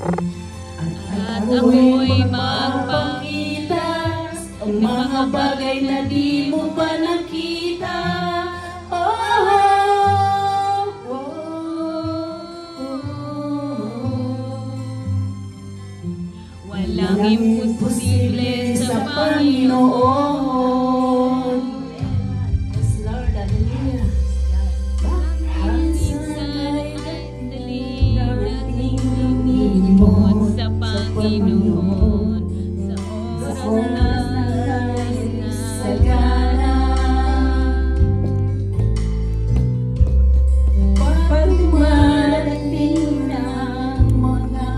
At ako'y magpakita ang mga bagay na di mo pa nakita. Walang imposible sa Panginoon. Yes, Lord, hallelujah. Sa Panginoon, sa oras na sagana. Pag dumarating na mga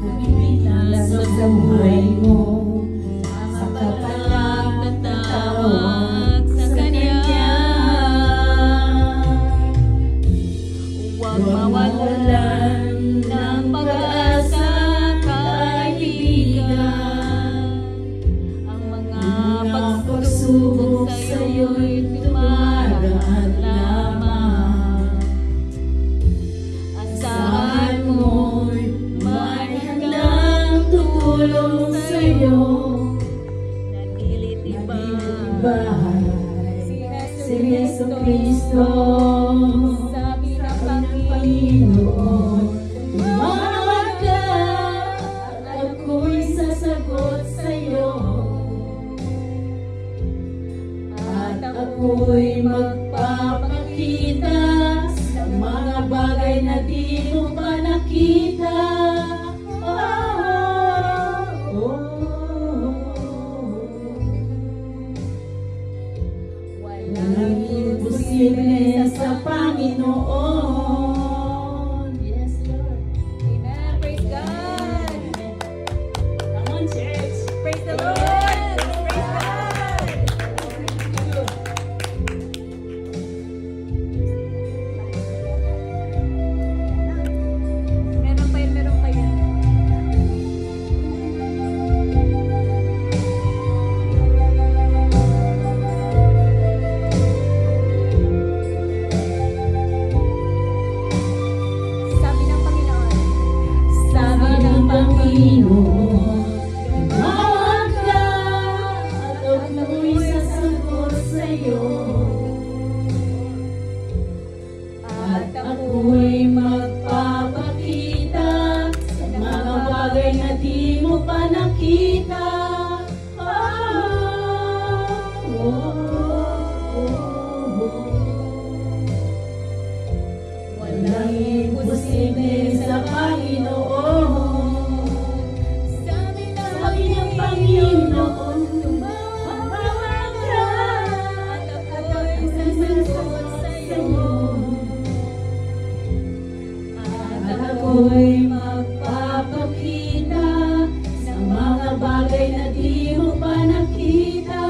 kapilas sa buhay mo, saka palang tatawag sa Kanya. Huwag mawalan ng pag-asa, kaibigan. Ang mga pagsubok sa'yo'y dumaraan lamang. Asahan mo'y may handang tulong sa'yo. Nagilitibay si Jesucristo. Sabi ng Panginoon, tumawag ka at ako'y sasagot sa'yo. At ako'y magpapakita sa mga bagay na di mo pa nakita. Walang imposible sa Panginoon. Yes, Lord. Amen. Praise God. Come on, church. Praise the Lord. Praise God. Meron pa yan, meron pa yan. Panginoon, tumawag ka at ako'y sasagot sa'yo. At ako'y magpapakita sa mga bagay na di mo pa nakita. Walang imposible sa Panginoon. Panginoon, tumawag ka at ako'y sasagot sa'yo. At ako'y magpapakita sa mga bagay na di mo pa nakita.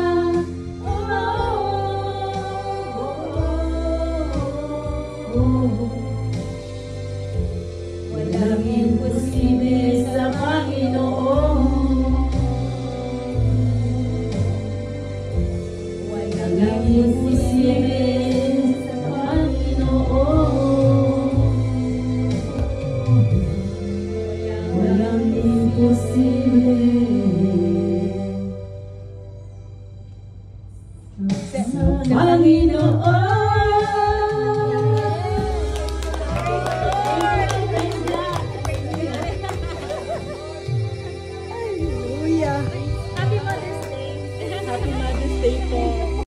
Walang imposible sa Panginoon. Walang imposible sa Panginoon. Walang imposible sa Panginoon. Hallelujah. Happy Mother's Day. Happy Mother's Day po.